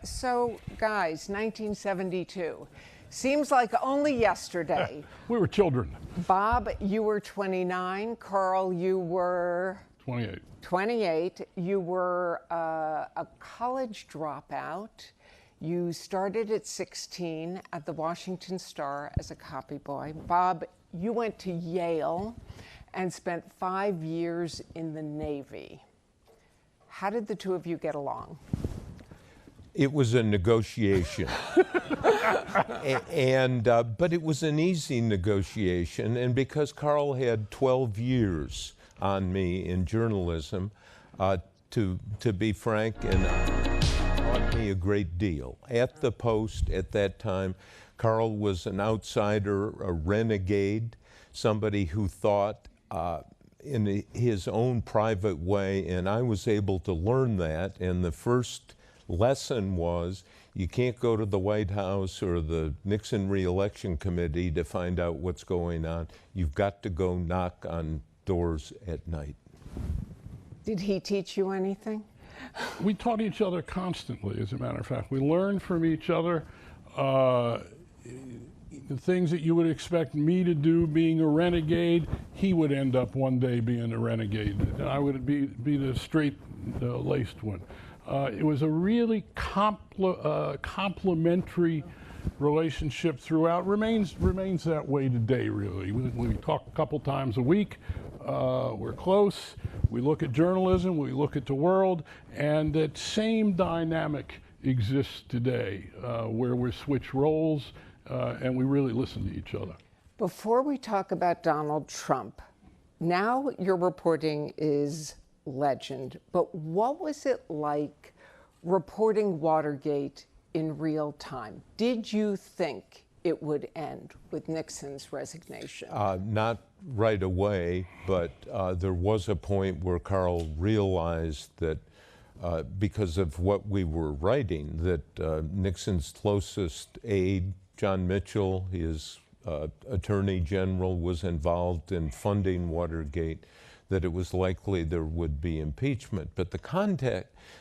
So, guys, 1972. Seems like only yesterday. We were children. Bob, you were 29. Carl, you were 28. 28. You were a college dropout. You started at 16 at the Washington Star as a copy boy. Bob, you went to Yale and spent 5 years in the Navy. How did the two of you get along? It was a negotiation, but it was an easy negotiation. And because Carl had 12 years on me in journalism, to be frank, and taught me a great deal. At the Post at that time, Carl was an outsider, a renegade, somebody who thought in his own private way, and I was able to learn that. And the first lesson was you can't go to the White House or the Nixon re-election committee to find out what's going on. You've got to go knock on doors at night. Did he teach you anything? We taught each other constantly, as a matter of fact. We learned from each other the things that you would expect me to do being a renegade. He would end up one day being a renegade, and I would be the straight-laced one. It was a really complementary relationship throughout. Remains that way today, really. We talk a couple times a week. We're close. We look at journalism. We look at the world. And that same dynamic exists today, where we switch roles and we really listen to each other. Before we talk about Donald Trump, now your reporting is legend, but what was it like reporting Watergate in real time? Did you think it would end with Nixon's resignation? Not right away, but there was a point where Carl realized that because of what we were writing, that Nixon's closest aide, John Mitchell, his attorney general, was involved in funding Watergate, that it was likely there would be impeachment. But the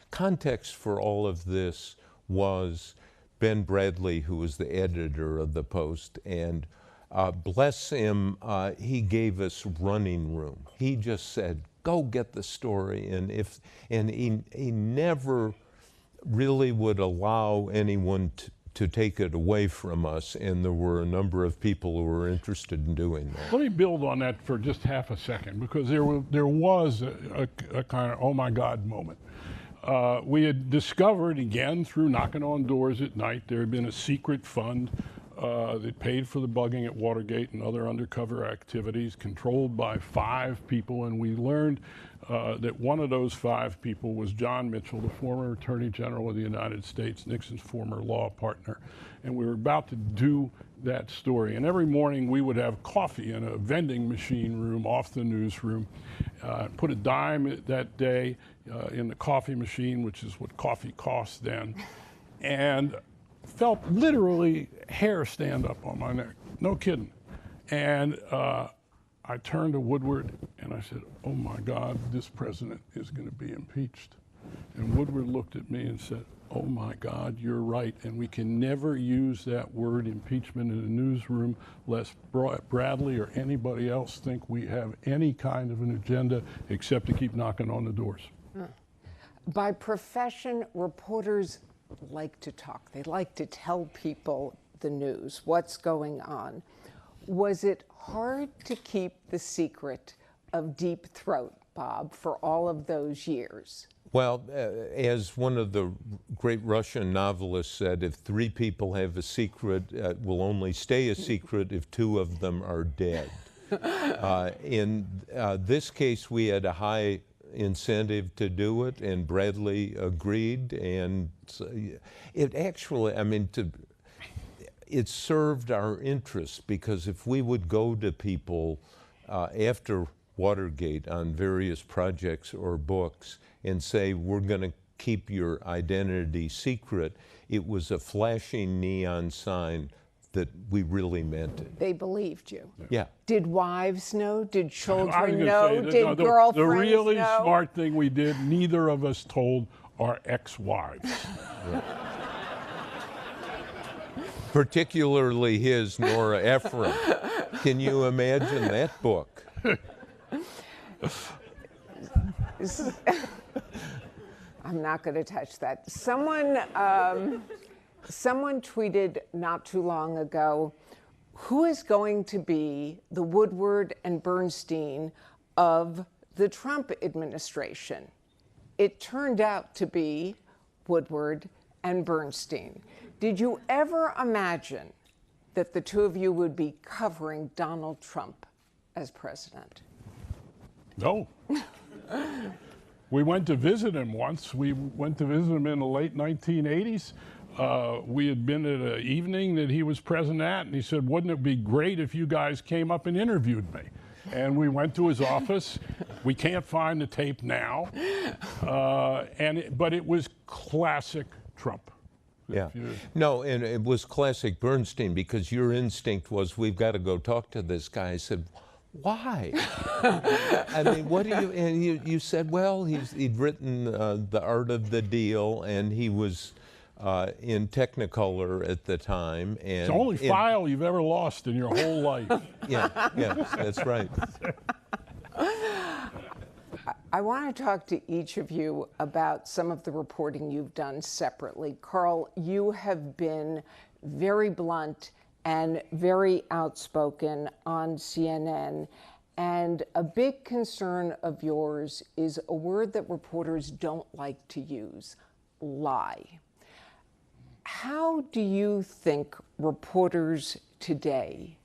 context for all of this was Ben Bradlee, who was the editor of the Post, and bless him, he gave us running room. He just said, go get the story, and he never really would allow anyone to take it away from us, and there were a number of people who were interested in doing that. Let me build on that for just half a second, because there was a kind of oh my God moment. We had discovered, again, through knocking on doors at night, there had been a secret fund that paid for the bugging at Watergate and other undercover activities, controlled by 5 people, and we learned that one of those 5 people was John Mitchell, the former Attorney General of the United States, Nixon's former law partner. And we were about to do that story. And every morning we would have coffee in a vending machine room off the newsroom, put a dime that day in the coffee machine, which is what coffee cost then, and felt literally hair stand up on my neck. No kidding. And I turned to Woodward and I said, oh my God, this president is going to be impeached. And Woodward looked at me and said, oh my God, you're right. And we can never use that word impeachment in a newsroom lest Bradlee or anybody else think we have any kind of an agenda except to keep knocking on the doors. By profession, reporters like to talk. They like to tell people the news, what's going on. Was it hard to keep the secret of Deep Throat, Bob, for all of those years? Well, as one of the great Russian novelists said, if 3 people have a secret, it will only stay a secret if 2 of them are dead. In this case, we had a high incentive to do it, and Bradlee agreed, and it actually, I mean, it served our interests, because if we would go to people after Watergate on various projects or books and say, we're going to keep your identity secret, it was a flashing neon sign that we really meant it. They believed you. Yeah. Did wives know? Did children know? Did girlfriends know? The really smart thing we did, neither of us told our ex-wives. Right. particularly his Nora Ephron. Can you imagine that book? I'm not going to touch that. Someone tweeted not too long ago, who is going to be the Woodward and Bernstein of the Trump administration? It turned out to be Woodward and Bernstein. Did you ever imagine that the two of you would be covering Donald Trump as president? No. We went to visit him once. We went to visit him in the late 1980s. We had been at an evening that he was present at, and he said, wouldn't it be great if you guys came up and interviewed me? And we went to his office. We can't find the tape now. But it was classic Trump. Yeah. No, and it was classic Bernstein, because your instinct was, we've got to go talk to this guy. I said, why? I mean, what do you, and you said, well, he'd written The Art of the Deal, and he was in Technicolor at the time. And it's the only file you've ever lost in your whole life. Yeah, that's right. I want to talk to each of you about some of the reporting you've done separately. Carl, you have been very blunt and very outspoken on CNN. And a big concern of yours is a word that reporters don't like to use, lie. How do you think reporters today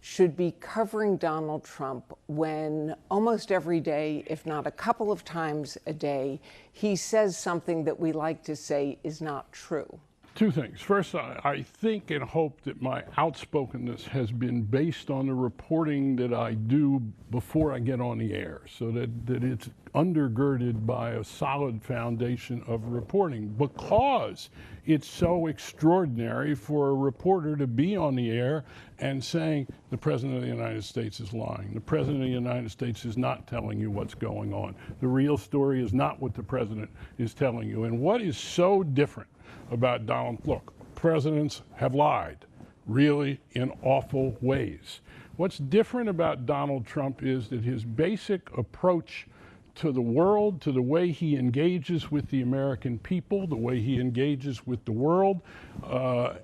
should be covering Donald Trump when almost every day, if not a couple of times a day, he says something that we like to say is not true? Two things. First, I think and hope that my outspokenness has been based on the reporting that I do before I get on the air, so that it's undergirded by a solid foundation of reporting, because it's so extraordinary for a reporter to be on the air and saying, the President of the United States is lying. The President of the United States is not telling you what's going on. The real story is not what the President is telling you. And what is so different about Donald? Look, presidents have lied, really, in awful ways. What's different about Donald Trump is that his basic approach to the world, to the way he engages with the American people, the way he engages with the world,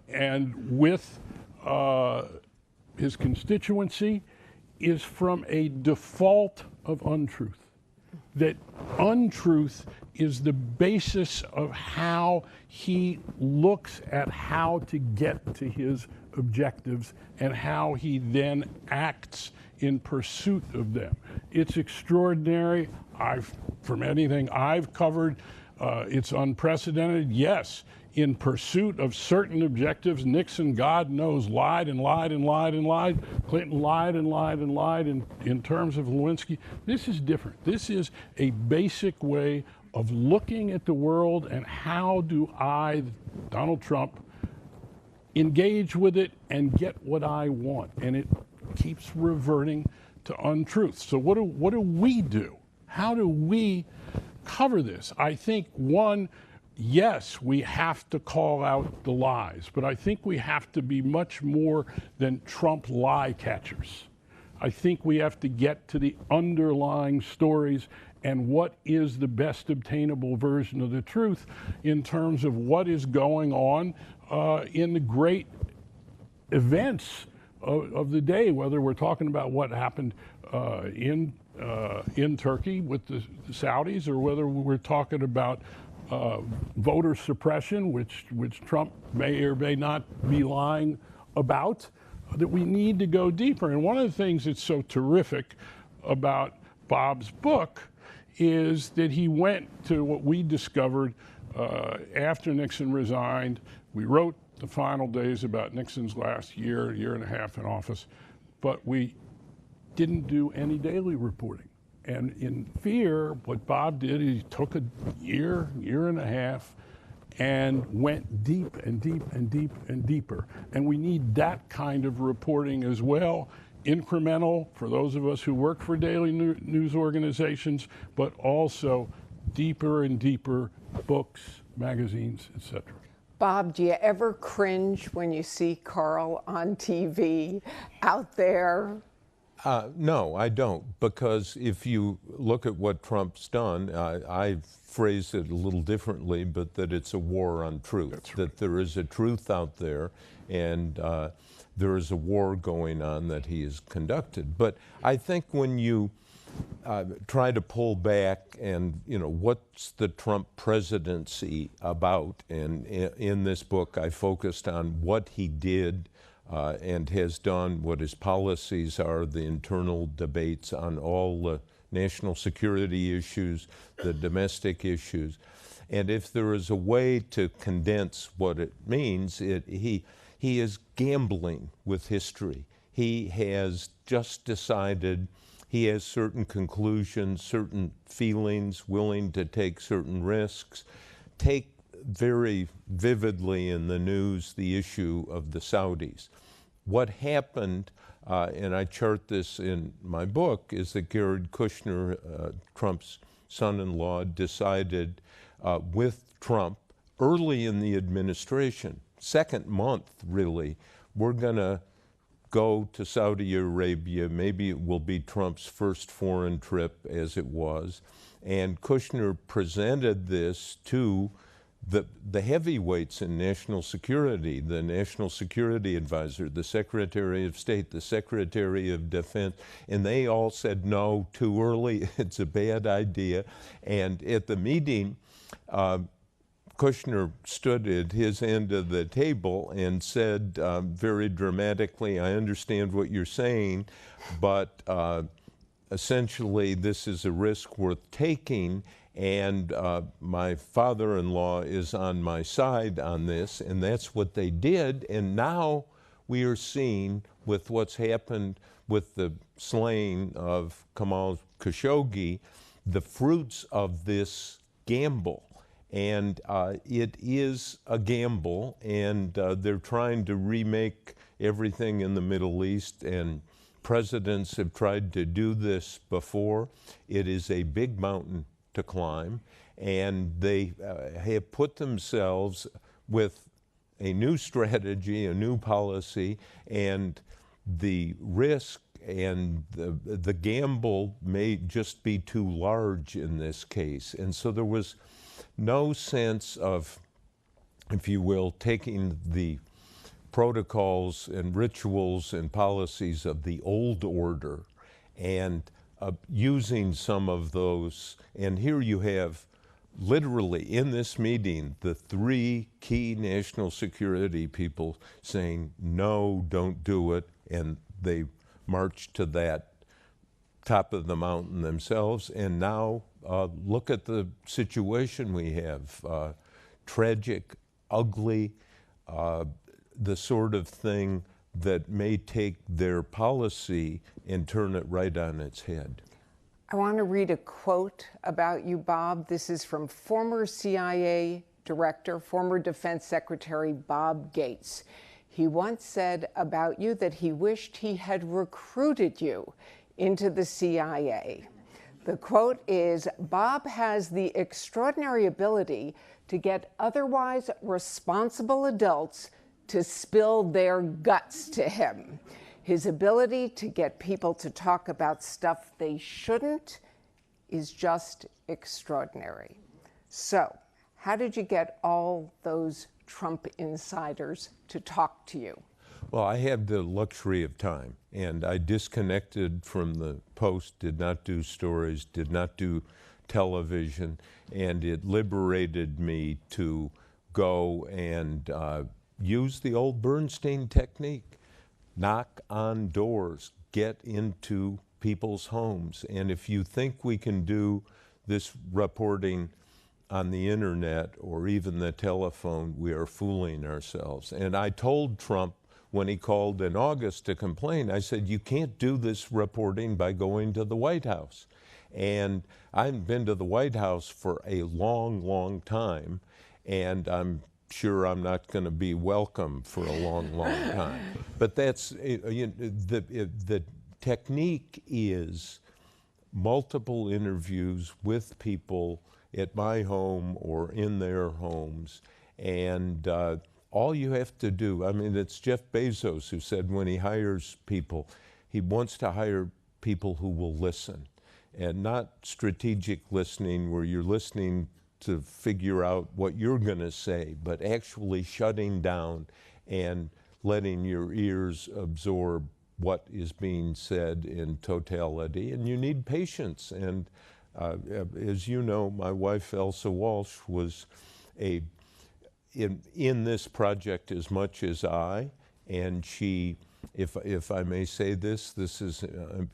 and with his constituency, is from a default of untruth. That untruth is the basis of how he looks at how to get to his objectives and how he then acts in pursuit of them. It's extraordinary. From anything I've covered, it's unprecedented. Yes, in pursuit of certain objectives, Nixon, God knows, lied and lied and lied and lied. Clinton lied and lied and lied in terms of Lewinsky. This is different. This is a basic way of looking at the world, and how do I, Donald Trump, engage with it and get what I want. And it keeps reverting to untruth. So what do we do? How do we cover this? I think, one, yes, we have to call out the lies, but I think we have to be much more than Trump lie catchers. I think we have to get to the underlying stories and what is the best obtainable version of the truth in terms of what is going on in the great events of the day, whether we're talking about what happened in Turkey with the Saudis, or whether we're talking about voter suppression, which Trump may or may not be lying about, that we need to go deeper. And one of the things that's so terrific about Bob's book is that he went to what we discovered after Nixon resigned. We wrote the final days about Nixon's last year and a half in office, but we didn't do any daily reporting. And in fear, what Bob did, he took a year and a half, and went deep and deep and deep and deeper. And we need that kind of reporting as well, incremental for those of us who work for daily news organizations, but also deeper and deeper books, magazines, etc. Bob, do you ever cringe when you see Carl on TV out there? No, I don't, because if you look at what Trump's done, I phrase it a little differently, but that it's a war on truth. That's right. That there is a truth out there, and there is a war going on that he has conducted. But I think when you try to pull back and, what's the Trump presidency about? And in this book, I focused on what he did and has done, what his policies are, the internal debates on all the national security issues, the domestic issues. And if there is a way to condense what it means, he is gambling with history. He has just decided he has certain conclusions, certain feelings, willing to take certain risks. Take very vividly in the news the issue of the Saudis. What happened, and I chart this in my book, is that Jared Kushner, Trump's son-in-law, decided with Trump early in the administration, second month really, we're going to go to Saudi Arabia. Maybe it will be Trump's first foreign trip, as it was. And Kushner presented this to the heavyweights in national security, the National Security Advisor, the Secretary of State, the Secretary of Defense, and they all said, no, too early, it's a bad idea. And at the meeting, Kushner stood at his end of the table and said very dramatically, I understand what you're saying, but essentially this is a risk worth taking, and my father-in-law is on my side on this, and that's what they did. And now we are seeing, with what's happened with the slaying of Jamal Khashoggi, the fruits of this gamble. And it is a gamble, and they're trying to remake everything in the Middle East, and presidents have tried to do this before. It is a big mountain to climb, and they have put themselves with a new strategy, a new policy, and the risk and the gamble may just be too large in this case. And so there was no sense of, if you will, taking the protocols and rituals and policies of the old order and using some of those. And here you have, literally in this meeting, the three key national security people saying, no, don't do it. And they marched to that top of the mountain themselves. And now look at the situation we have. Tragic, ugly, the sort of thing that may take their policy and turn it right on its head. I want to read a quote about you, Bob. This is from former CIA Director, former Defense Secretary Bob Gates. He once said about you that he wished he had recruited you into the CIA. The quote is, Bob has the extraordinary ability to get otherwise responsible adults to spill their guts to him. His ability to get people to talk about stuff they shouldn't is just extraordinary. So, how did you get all those Trump insiders to talk to you? Well, I had the luxury of time, and I disconnected from the Post, did not do stories, did not do television, and it liberated me to go and use the old Bernstein technique. Knock on doors, get into people's homes. And if you think we can do this reporting on the internet or even the telephone, we are fooling ourselves. And I told Trump when he called in August to complain, I said, you can't do this reporting by going to the White House. And I've been to the White House for a long, long time, and I'm sure I'm not going to be welcome for a long, long time. But that's, the technique is multiple interviews with people at my home or in their homes, And all you have to do, I mean, it's Jeff Bezos who said when he hires people, he wants to hire people who will listen, and not strategic listening where you're listening to figure out what you're going to say, but actually shutting down and letting your ears absorb what is being said in totality. And you need patience. And as you know, my wife, Elsa Walsh, was in this project as much as I, and she, if I may say this is,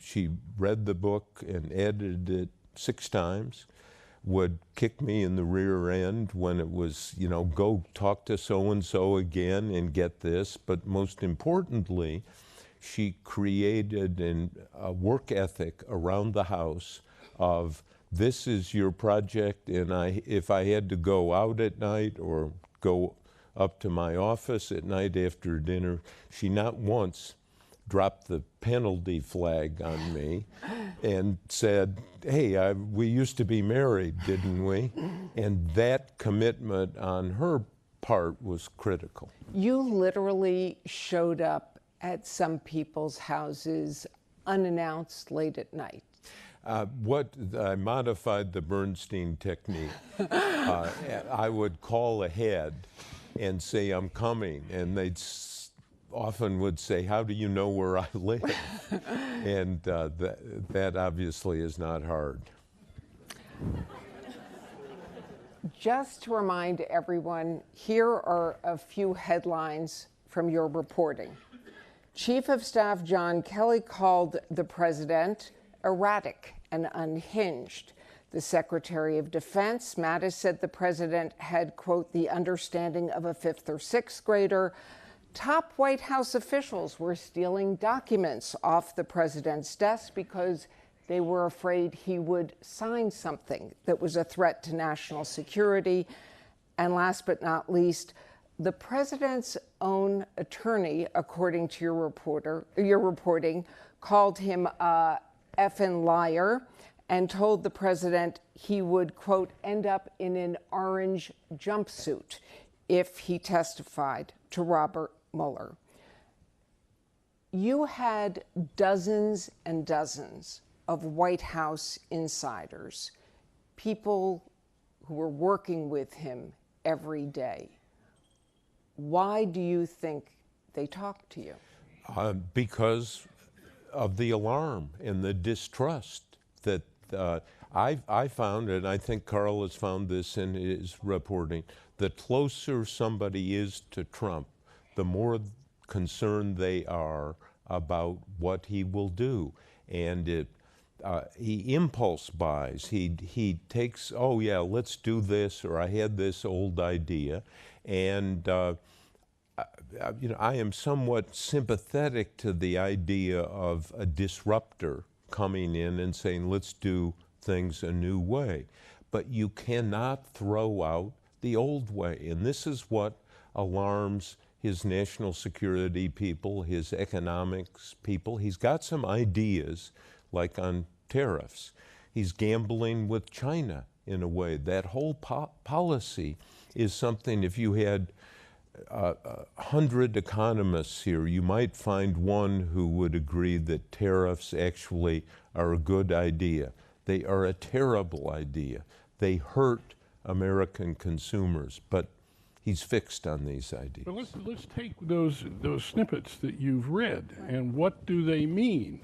she read the book and edited it 6 times, would kick me in the rear end when it was, you know, go talk to so-and-so again and get this. But most importantly, she created a work ethic around the house of, this is your project, and if I had to go out at night or go up to my office at night after dinner, she not once dropped the penalty flag on me and said, hey, we used to be married, didn't we? And that commitment on her part was critical. You literally showed up at some people's houses unannounced late at night. I modified the Bernstein technique. I would call ahead and say, I'm coming, and they'd often would say, how do you know where I live? And that obviously is not hard. Just to remind everyone, here are a few headlines from your reporting. Chief of Staff John Kelly called the president erratic and unhinged. The Secretary of Defense, Mattis, said the president had, quote, the understanding of a 5th or 6th grader. Top White House officials were stealing documents off the president's desk because they were afraid he would sign something that was a threat to national security. And last but not least, the president's own attorney, according to your reporting, called him a effing liar and told the president he would, quote, end up in an orange jumpsuit if he testified to Robert Mueller. You had dozens and dozens of White House insiders, people who were working with him every day. Why do you think they talked to you? Because of the alarm and the distrust that I found, and I think Carl has found this in his reporting, the closer somebody is to Trump, the more concerned they are about what he will do. And he impulse buys. He takes, oh yeah, let's do this, or I had this old idea. And you know, I am somewhat sympathetic to the idea of a disruptor coming in and saying, let's do things a new way. But you cannot throw out the old way. And this is what alarms his national security people, his economics people. He's got some ideas, like on tariffs. He's gambling with China in a way. That whole policy is something, if you had 100 economists here, you might find one who would agree that tariffs actually are a good idea. They are a terrible idea. They hurt American consumers, but he's fixed on these ideas. But let's take those snippets that you've read, and what do they mean?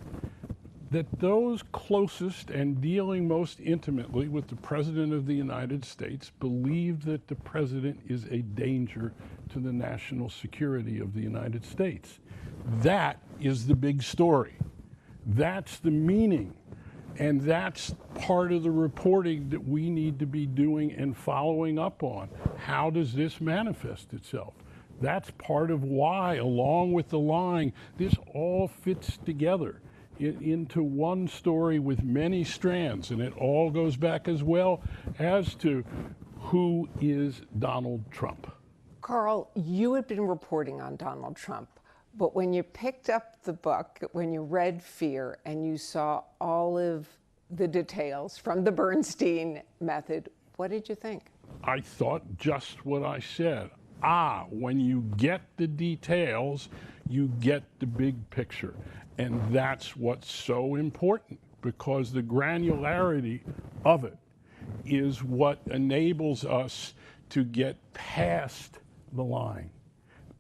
That those closest and dealing most intimately with the President of the United States believe that the President is a danger to the national security of the United States. That is the big story. That's the meaning. And that's part of the reporting that we need to be doing and following up on. How does this manifest itself? That's part of why, along with the lying, this all fits together into one story with many strands, and it all goes back as well as to who is Donald Trump. Carl, you had been reporting on Donald Trump, but when you picked up the book, when you read Fear and you saw all of the details from the Bernstein method, what did you think? I thought just what I said. When you get the details, you get the big picture. And that's what's so important, because the granularity of it is what enables us to get past the line,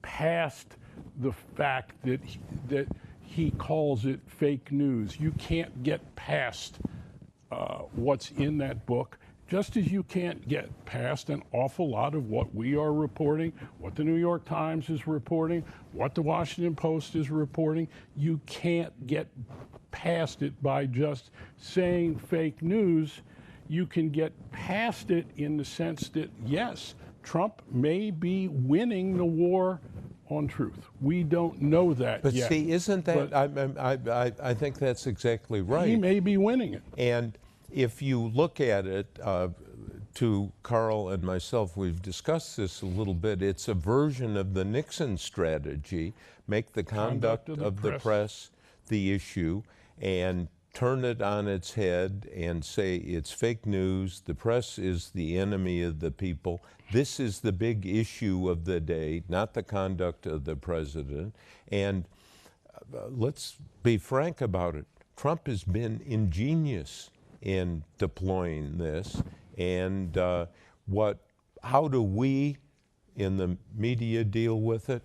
past the fact that he calls it fake news. You can't get past what's in that book, just as you can't get past an awful lot of what we are reporting, what the New York Times is reporting, what the Washington Post is reporting. You can't get past it by just saying fake news. You can get past it in the sense that, yes, Trump may be winning the war on truth. We don't know that But yet. see, isn't that, I think that's exactly right. He may be winning it. And if you look at it, to Carl and myself, we've discussed this a little bit, it's a version of the Nixon strategy, make the conduct of the press the issue, and turn it on its head and say it's fake news, the press is the enemy of the people, this is the big issue of the day, not the conduct of the president. And let's be frank about it, Trump has been ingenious in deploying this. And how do we in the media deal with it?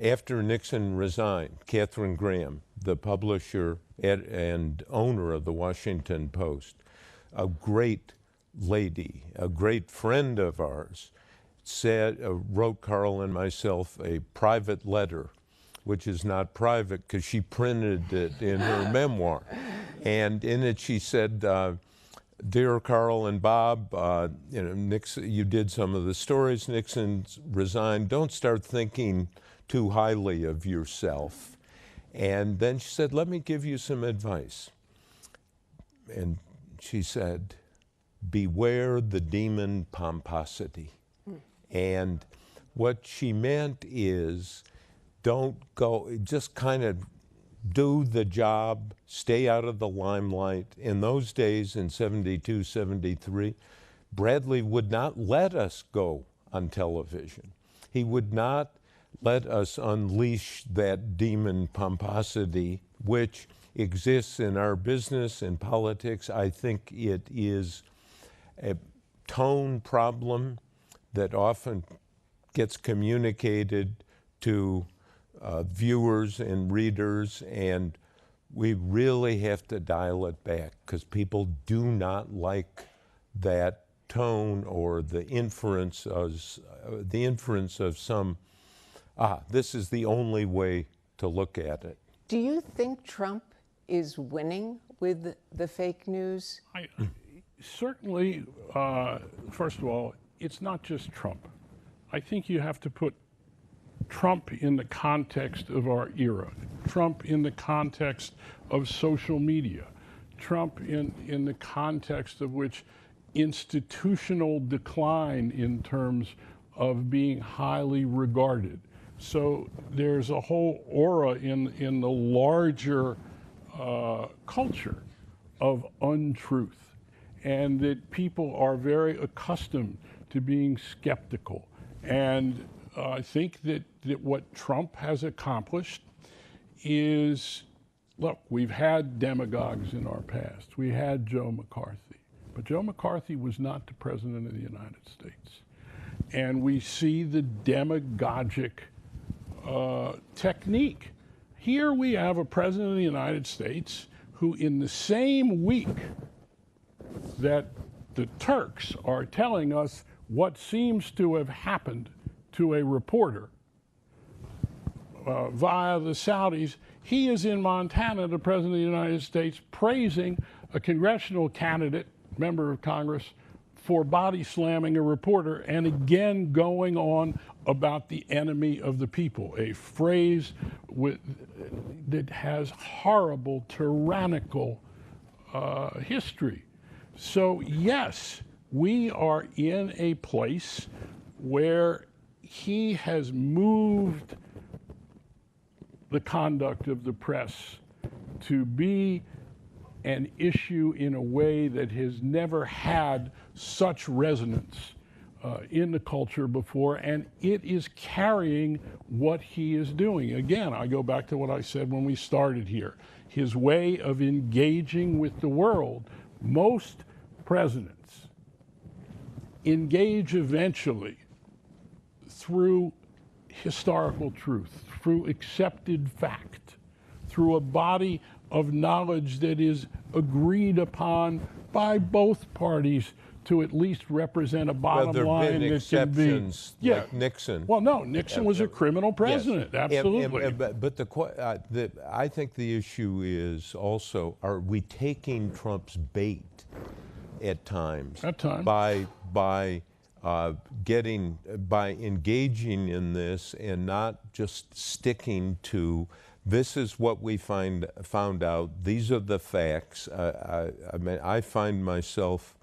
After Nixon resigned, Katharine Graham, the publisher and owner of the Washington Post, a great lady, a great friend of ours, wrote Carl and myself a private letter, which is not private because she printed it in her memoir. And in it she said, Dear Carl and Bob, Nixon, you did some of the stories, Nixon resigned, don't start thinking too highly of yourself. And then she said, let me give you some advice. And she said, beware the demon pomposity. And what she meant is, don't go, just kind of do the job, stay out of the limelight. In those days, in 72, 73, Bradley would not let us go on television. He would not let us unleash that demon pomposity, which exists in our business and politics. I think it is a tone problem that often gets communicated to viewers and readers, and we really have to dial it back because people do not like that tone or the inference of some, this is the only way to look at it. Do you think Trump is winning with the fake news? Certainly, first of all, it's not just Trump. I think you have to put Trump in the context of our era, Trump in the context of social media, Trump in the context of which institutional decline in terms of being highly regarded. So there's a whole aura in the larger culture of untruth, and that people are very accustomed to being skeptical. And I think that what Trump has accomplished is, look, we've had demagogues in our past. We had Joe McCarthy, but Joe McCarthy was not the president of the United States. And we see the demagogic technique. Here we have a president of the United States who, in the same week that the Turks are telling us what seems to have happened to a reporter via the Saudis, he is in Montana, the president of the United States, praising a congressional candidate, member of Congress, for body slamming a reporter, and again going on about the enemy of the people, a phrase that has horrible, tyrannical history. So yes, we are in a place where he has moved the conduct of the press to be an issue in a way that has never had such resonance in the culture before, and it is carrying what he is doing. Again, I go back to what I said when we started here. His way of engaging with the world. Most presidents engage eventually through historical truth, through accepted fact, through a body of knowledge that is agreed upon by both parties to at least represent a bottom well, line that can be. Yeah. Like Nixon. Well, no, Nixon was a criminal president, yes. absolutely. But I think the issue is also, are we taking Trump's bait at times? At times. By engaging in this and not just sticking to, this is what we found out, these are the facts. I mean, I find myself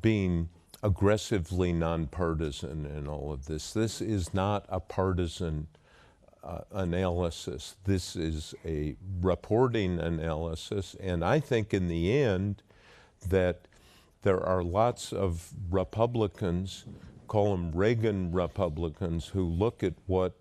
being aggressively nonpartisan in all of this. This is not a partisan analysis. This is a reporting analysis, and I think in the end that there are lots of Republicans, call them Reagan Republicans, who look at what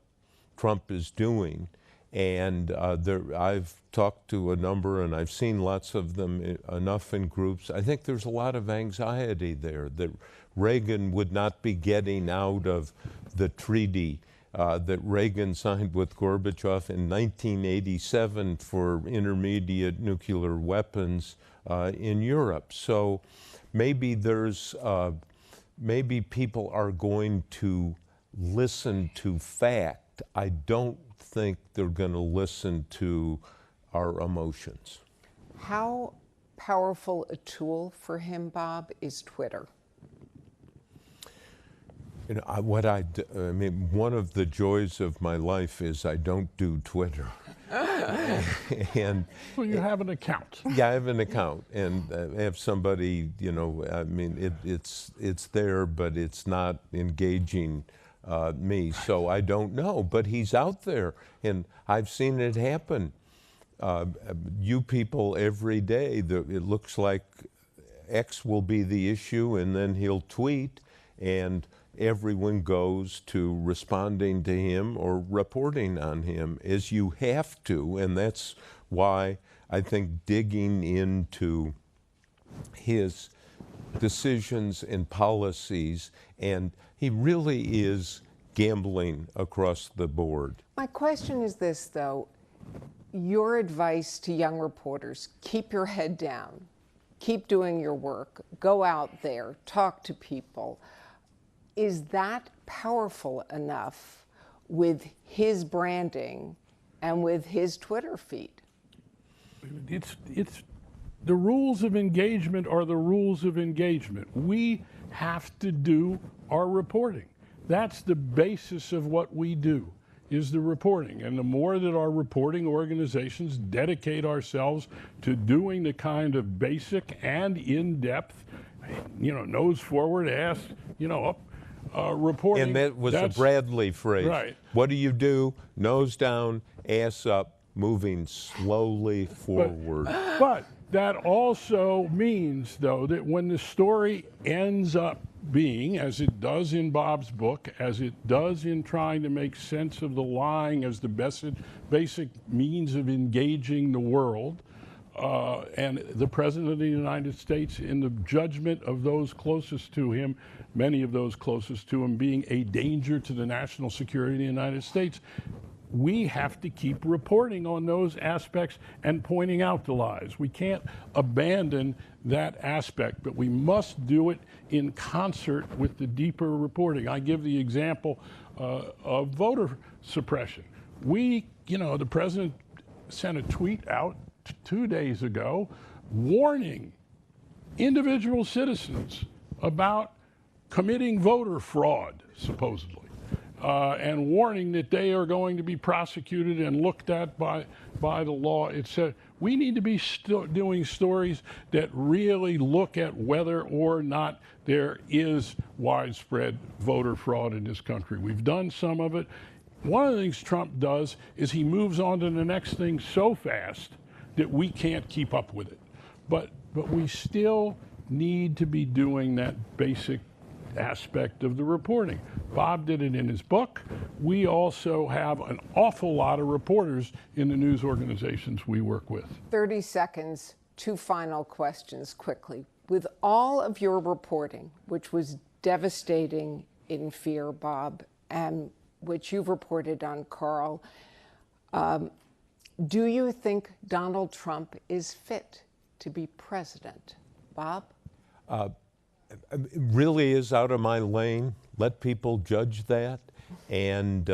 Trump is doing. And I've talked to a number, and I've seen lots of them enough in groups. I think there's a lot of anxiety there that Reagan would not be getting out of the treaty that Reagan signed with Gorbachev in 1987 for intermediate nuclear weapons in Europe. So maybe maybe people are going to listen to fact. I don't think they're going to listen to our emotions. How powerful a tool for him, Bob, is Twitter? You know, I mean, one of the joys of my life is I don't do Twitter. And well, you have an account. Yeah, I have an account, and I have somebody. You know, I mean, it's there, but it's not engaging me, so I don't know. But he's out there, and I've seen it happen. You people every day, it looks like X will be the issue, and then he'll tweet, and everyone goes to responding to him or reporting on him, as you have to, and that's why I think digging into his decisions and policies, and he really is gambling across the board. My question is this, though. Your advice to young reporters: keep your head down, keep doing your work, go out there, talk to people. Is that powerful enough with his branding and with his Twitter feed? It's the rules of engagement are the rules of engagement. We have to do our reporting. That's the basis of what we do, is the reporting. And the more that our reporting organizations dedicate ourselves to doing the kind of basic and in-depth, nose forward, ass, reporting. And that was a Bradley phrase. Right. What do? Nose down, ass up, moving slowly forward. But that also means, though, that when the story ends up being, as it does in Bob's book, as it does in trying to make sense of the lying as the basic means of engaging the world, and the President of the United States, in the judgment of those closest to him, many of those closest to him being a danger to the national security of the United States, we have to keep reporting on those aspects and pointing out the lies. We can't abandon that aspect, but we must do it in concert with the deeper reporting. I give the example of voter suppression. The President sent a tweet out 2 days ago warning individual citizens about committing voter fraud, supposedly, and warning that they are going to be prosecuted and looked at by the law. It said we need to be doing stories that really look at whether or not there is widespread voter fraud in this country. We've done some of it. One of the things Trump does is he moves on to the next thing so fast that we can't keep up with it. But we still need to be doing that basic aspect of the reporting. Bob did it in his book. We also have an awful lot of reporters in the news organizations we work with. 30 seconds, 2 final questions quickly. With all of your reporting, which was devastating in fear, Bob, and which you've reported on, Carl, do you think Donald Trump is fit to be president? Bob? It really is out of my lane. Let people judge that. And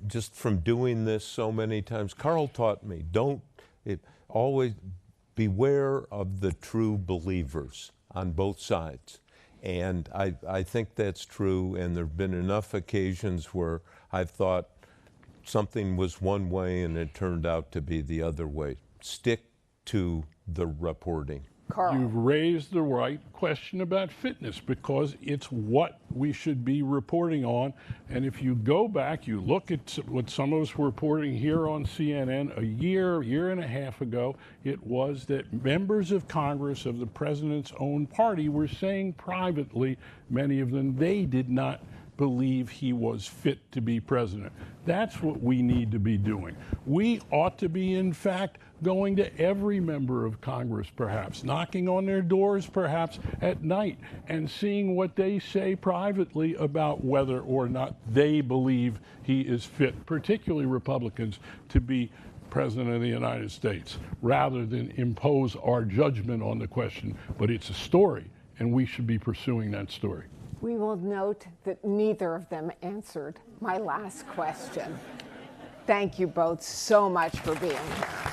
just from doing this so many times, Carl taught me, always beware of the true believers on both sides. And I think that's true, and there have been enough occasions where I've thought something was one way and it turned out to be the other way. Stick to the reporting. Carl. You've raised the right question about fitness, because it's what we should be reporting on. And if you go back, you look at what some of us were reporting here on CNN a year and a half ago, it was that members of Congress of the president's own party were saying privately, many of them, they did not believe he was fit to be president. That's what we need to be doing. We ought to be, in fact, going to every member of Congress, perhaps, knocking on their doors, perhaps, at night, and seeing what they say privately about whether or not they believe he is fit, particularly Republicans, to be President of the United States, rather than impose our judgment on the question. But it's a story, and we should be pursuing that story. We will note that neither of them answered my last question. Thank you both so much for being here.